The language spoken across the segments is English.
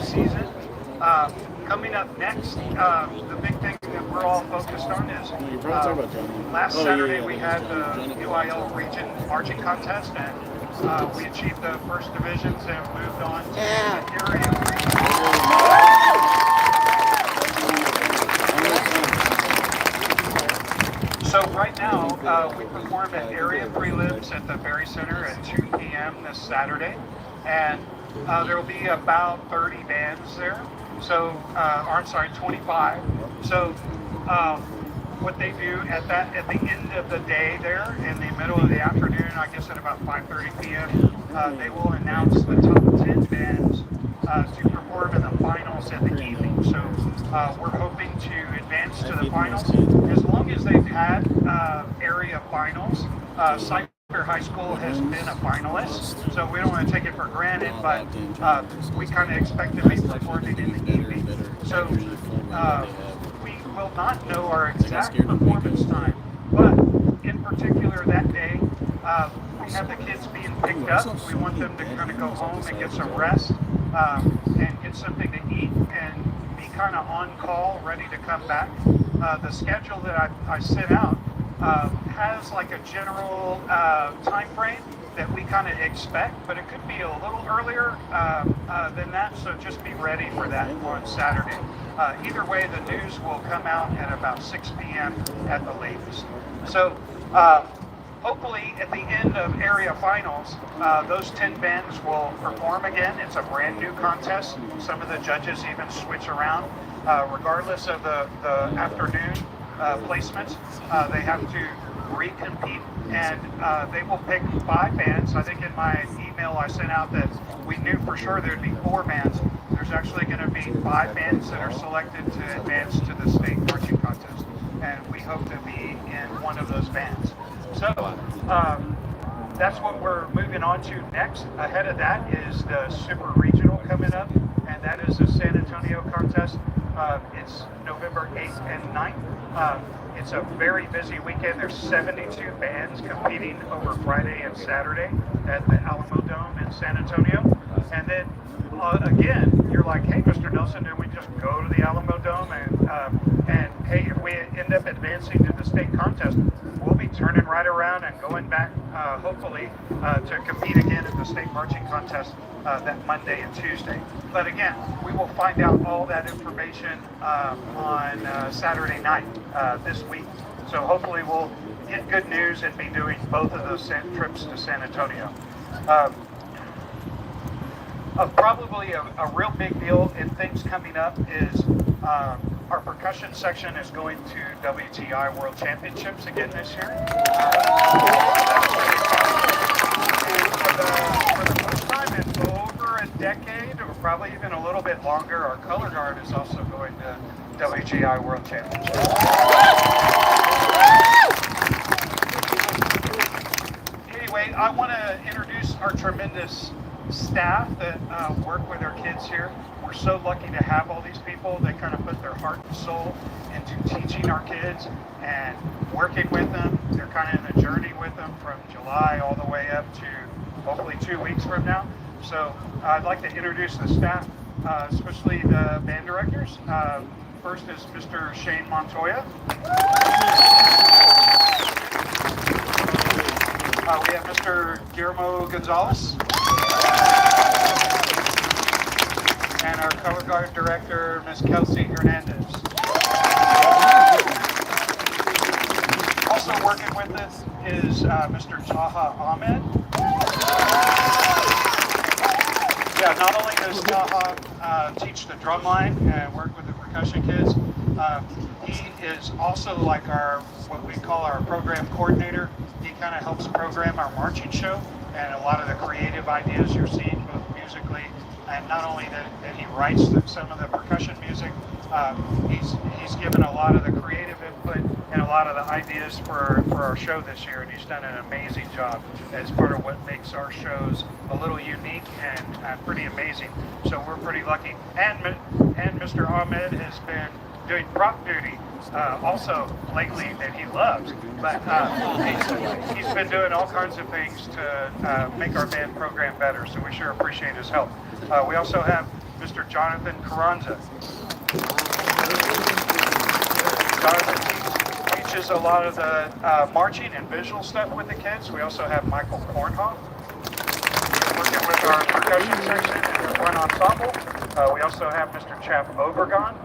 season. Coming up next, the big thing that we're all focused on is last Saturday we had the UIL region marching contest, and we achieved the first divisions and moved on to the area. So right now, we perform at Area Prelims at the Berry Center at 2 p.m. this Saturday, and there will be about 30 bands there. So, I'm sorry, 25. So, what they do at the end of the day there, in the middle of the afternoon, I guess at about 5:30 p.m., they will announce the top 10 bands to perform in the finals at the evening. So, we're hoping to advance to the finals. As long as they've had area finals, High School has been a finalist, so we don't want to take it for granted, but we kind of expect to be performing in the evening. So we will not know our exact performance time, but in particular that day, we have the kids being picked up. We want them to kind of go home and get some rest and get something to eat and be kind of on call, ready to come back. The schedule that I sent out has like a general time frame that we kind of expect, but it could be a little earlier than that, so just be ready for that on Saturday. Either way, the news will come out at about 6 p.m. at the latest. So hopefully at the end of area finals, those 10 bands will perform again. It's a brand new contest. Some of the judges even switch around. Regardless of the afternoon placements, they have to recompete, and they will pick 5 bands. I think in my email I sent out that we knew for sure there'd be 4 bands. There's actually going to be 5 bands that are selected to advance to the state marching contest, and we hope to be in one of those bands. So that's what we're moving on to next. Ahead of that is the Super Regional coming up, and that is the San Antonio contest. It's November 8th and 9th. It's a very busy weekend. There's 72 bands competing over Friday and Saturday at the Alamo Dome in San Antonio. And then again, you're like, hey, Mr. Nelson, do we just go to the Alamo Dome and hey, if we end up advancing to the state contest, we'll be turning right around and going back, hopefully, to compete again at the state marching contest that Monday and Tuesday. But again, we will find out all that information on Saturday night this week. So hopefully we'll get good news and be doing both of those trips to San Antonio. Probably a real big deal in things coming up is our percussion section is going to WTI World Championships again this year. For the first time in over a decade, or probably even a little bit longer, our color guard is also going to WGI World Championships. Anyway, I want to introduce our tremendous staff that work with our kids here. We're so lucky to have all these people. They kind of put their heart and soul into teaching our kids and working with them. They're kind of in a journey with them from July all the way up to hopefully 2 weeks from now. So I'd like to introduce the staff, especially the band directors. First is Mr. Shane Montoya. We have Mr. Guillermo Gonzalez. And our color guard director, Ms. Kelsey Hernandez. Also working with us is Mr. Taha Ahmed. Yeah, not only does Taha teach the drum line and work with the percussion kids, he is also like what we call our program coordinator. He kind of helps program our marching show and a lot of the creative ideas you're seeing both musically, and not only that he writes some of the percussion music, he's given a lot of the creative input and a lot of the ideas for our show this year, and he's done an amazing job as part of what makes our shows a little unique and pretty amazing. So we're pretty lucky. And Mr. Ahmed has been doing prop duty also lately that he loves, but he's been doing all kinds of things to make our band program better, so we sure appreciate his help. We also have Mr. Jonathan Carranza. Jonathan teaches a lot of the marching and visual stuff with the kids. We also have Michael Kornhoff working with our percussion section and the front ensemble. We also have Mr. Chap Overgon,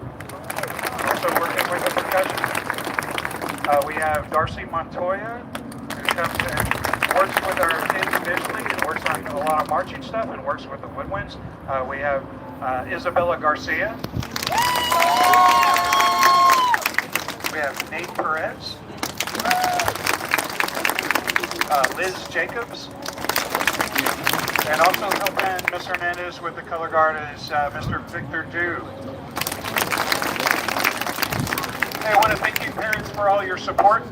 also working with the percussion. We have Darcy Montoya, who comes and works with our kids visually and works on a lot of marching stuff and works with the woodwinds. We have Isabella Garcia. We have Nate Perez. Liz Jacobs. And also helping Ms. Hernandez with the color guard is Mr. Victor Du. Hey, I want to thank you parents for all your support.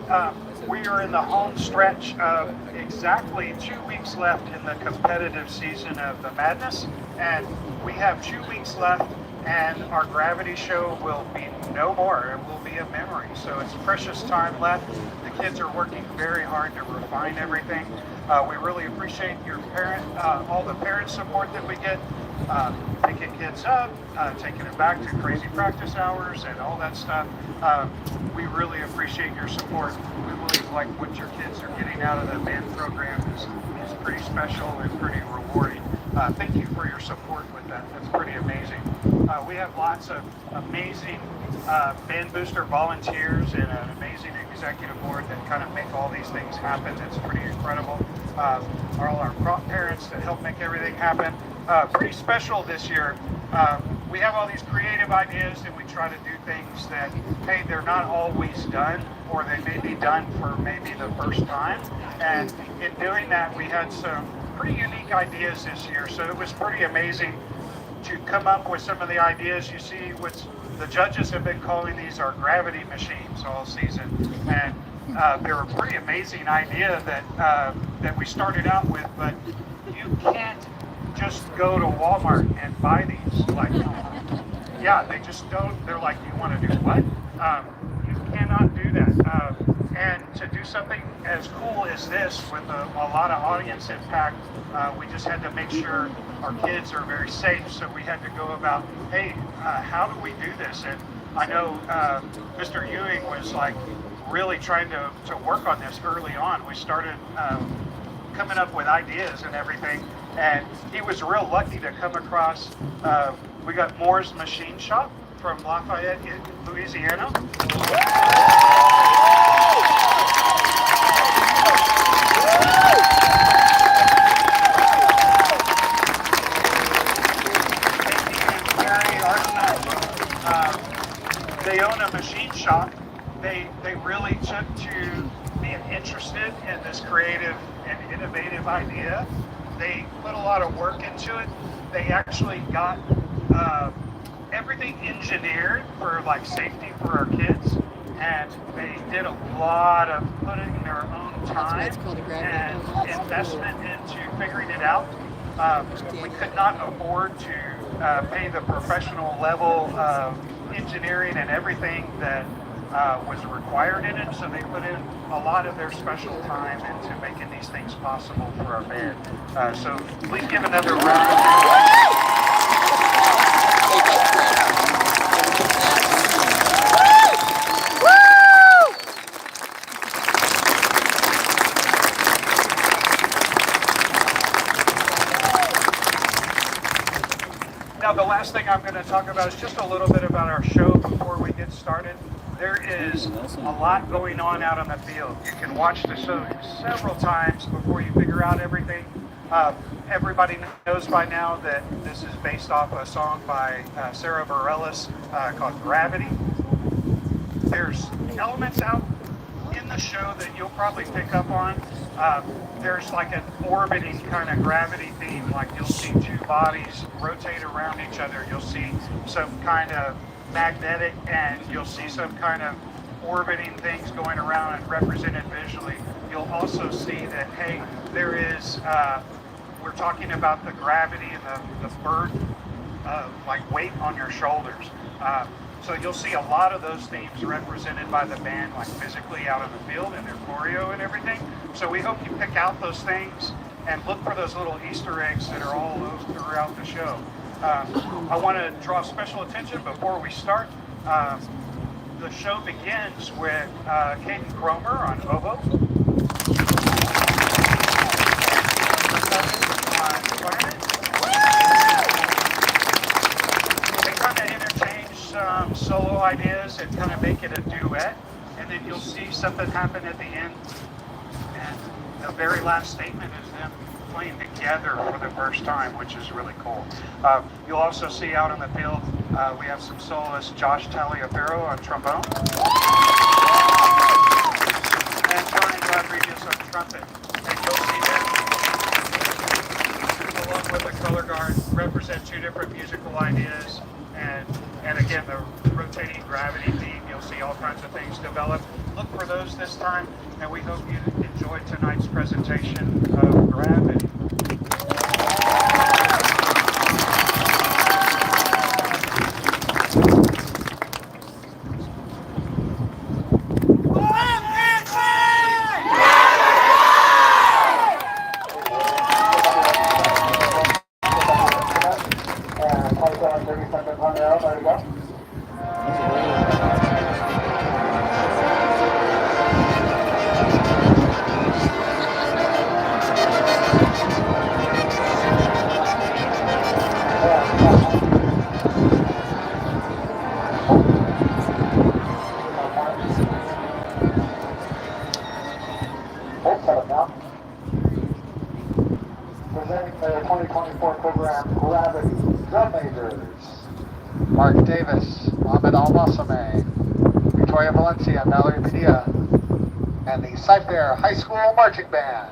We are in the home stretch of exactly 2 weeks left in the competitive season of the Madness, and we have 2 weeks left, and our Gravity show will be no more. It will be a memory, so it's precious time left. The kids are working very hard to refine everything. We really appreciate your all the parent support that we get, picking kids up, taking it back to crazy practice hours and all that stuff. We really appreciate your support. We believe like what your kids are getting out of the band program is pretty special and pretty rewarding. Thank you for your support with that. That's pretty amazing. We have lots of amazing band booster volunteers and an amazing executive board that kind of make all these things happen. It's pretty incredible. All our prop parents that help make everything happen. Pretty special this year. We have all these creative ideas and we try to do things that, hey, they're not always done, or they may be done for maybe the first time. And in doing that, we had some pretty unique ideas this year. So it was pretty amazing to come up with some of the ideas. You see, what the judges have been calling these our gravity machines all season. And they're a pretty amazing idea that we started out with, but you can't just go to Walmart and buy these. Like, yeah, they just don't. They're like, you want to do what? You cannot do that. And to do something as cool as this with a lot of audience impact, we just had to make sure our kids are very safe. So we had to go about, hey, how do we do this? And I know Mr. Ewing was like really trying to work on this early on. We started coming up with ideas and everything, and he was real lucky to come across, we got Moore's Machine Shop from Lafayette, Louisiana. They own a machine shop. They really took to being interested in this creative and innovative idea. They put a lot of work into it. They actually got everything engineered for like safety for our kids, and they did a lot of putting their own time and investment into figuring it out. We could not afford to pay the professional level of engineering and everything that was required in it, so they put in a lot of their special time into making these things possible for our band. So please give another round of applause. Now, the last thing I'm going to talk about is just a little bit about our show before we get started. There is a lot going on out on the field. You can watch the show several times before you figure out everything. Everybody knows by now that this is based off a song by Sarah Bareilles called Gravity. There's elements out in the show that you'll probably pick up on. There's like an orbiting kind of gravity theme, like you'll see two bodies rotate around each other. You'll see some kind of magnetic, and you'll see some kind of orbiting things going around and represented visually. You'll also see that, hey, there is, we're talking about the gravity and the burden of like weight on your shoulders. So you'll see a lot of those themes represented by the band, like physically out on the field and their choreo and everything. So we hope you pick out those things and look for those little Easter eggs that are all throughout the show. I want to draw special attention before we start. The show begins with Caden Cromer on oboe, on clarinet. They kind of interchange some solo ideas and kind of make it a duet, and then you'll see something happen at the end. And the very last statement is them playing together for the first time, which is really cool. You'll also see out on the field, we have some soloists, Josh Taliaferro on trombone, and Brian Rodriguez on trumpet. And you'll see them, along with the color guard, represent two different musical ideas. And again, the rotating gravity theme, you'll see all kinds of things develop. Look for those this time, and we hope you enjoy tonight's presentation of Gravity. Presenting the 2024 program, Gravity, drum majors, Mark Davis, Ahmed Al-Masame, Victoria Valencia, Mallory Padilla, and the Cyfair High School Marching Band.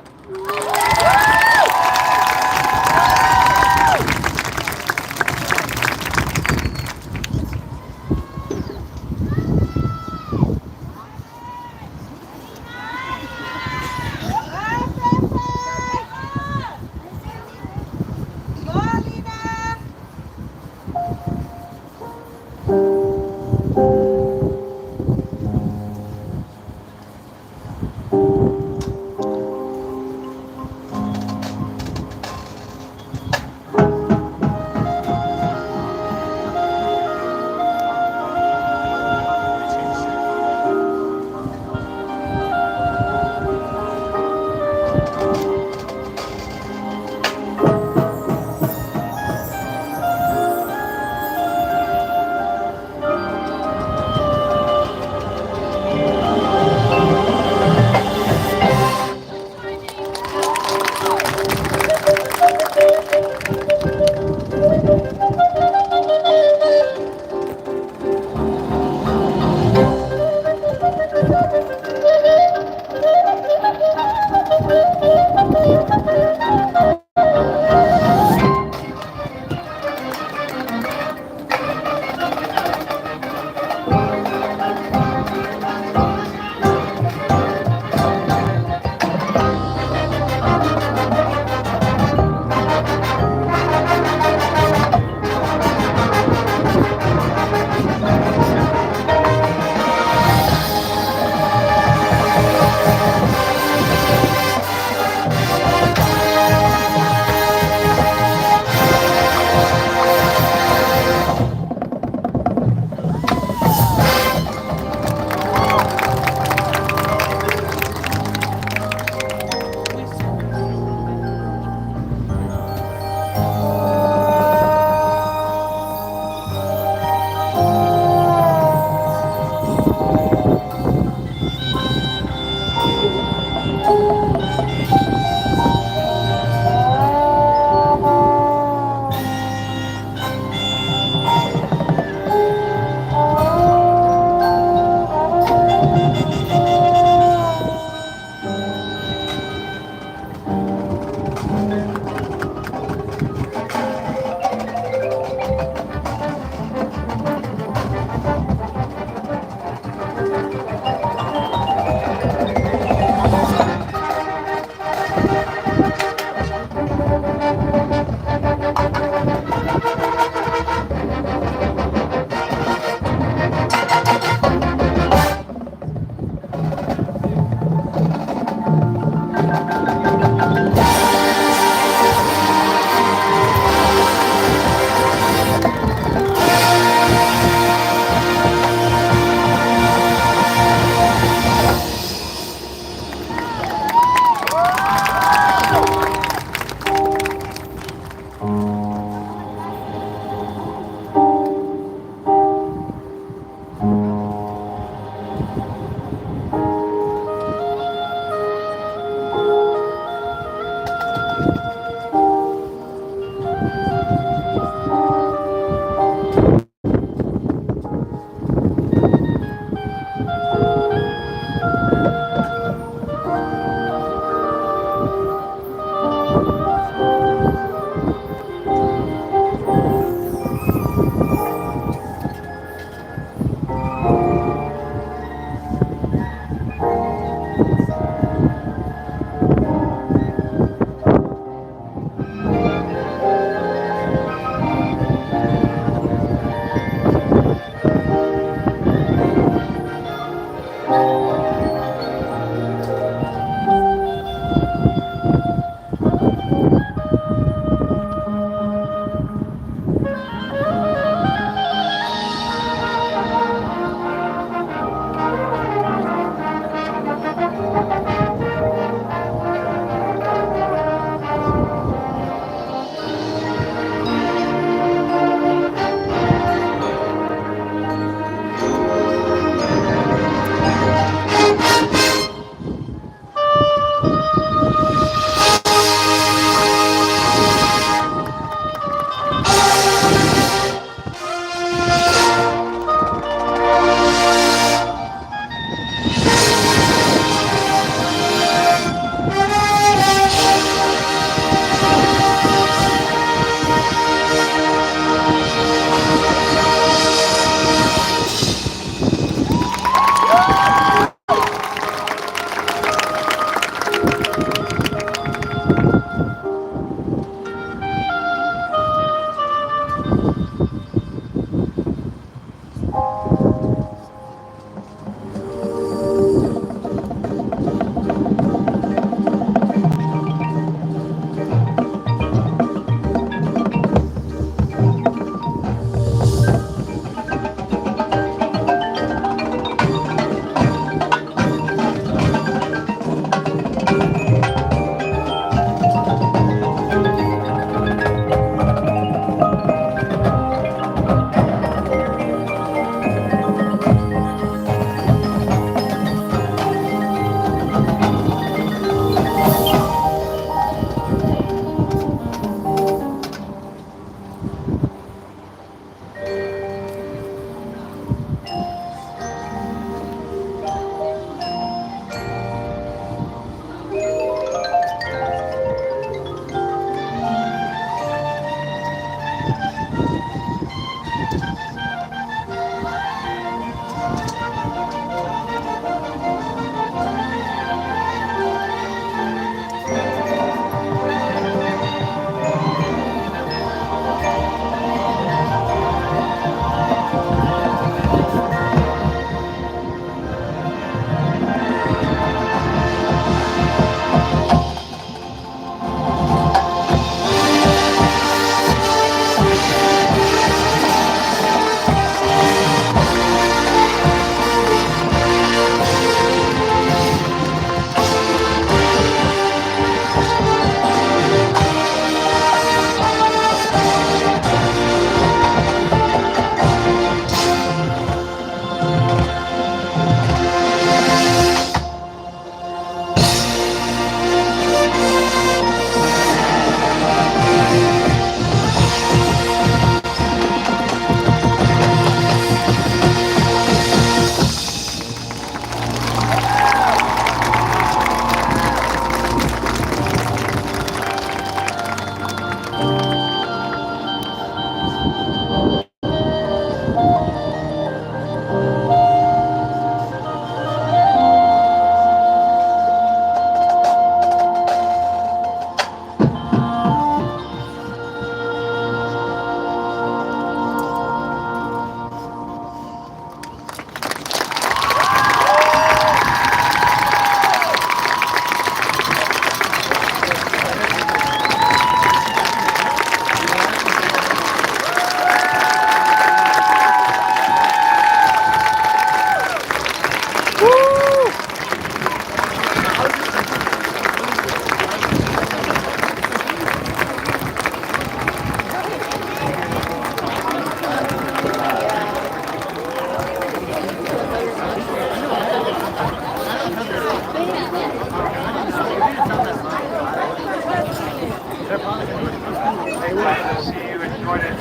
Hey, glad to see you enjoyed it.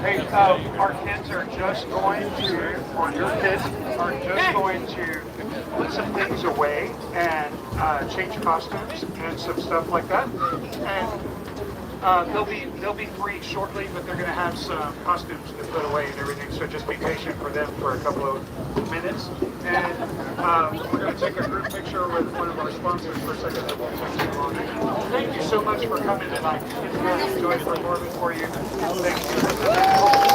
Hey, our kids are just going to, or your kids are just going to put some things away and change costumes and some stuff like that. And they'll be free shortly, but they're going to have some costumes to put away and everything. So just be patient for them for a couple of minutes. And we're going to take a group picture with one of our sponsors for a second. That won't take too long. Thank you so much for coming tonight. It's really enjoyed performing for you. Thank you.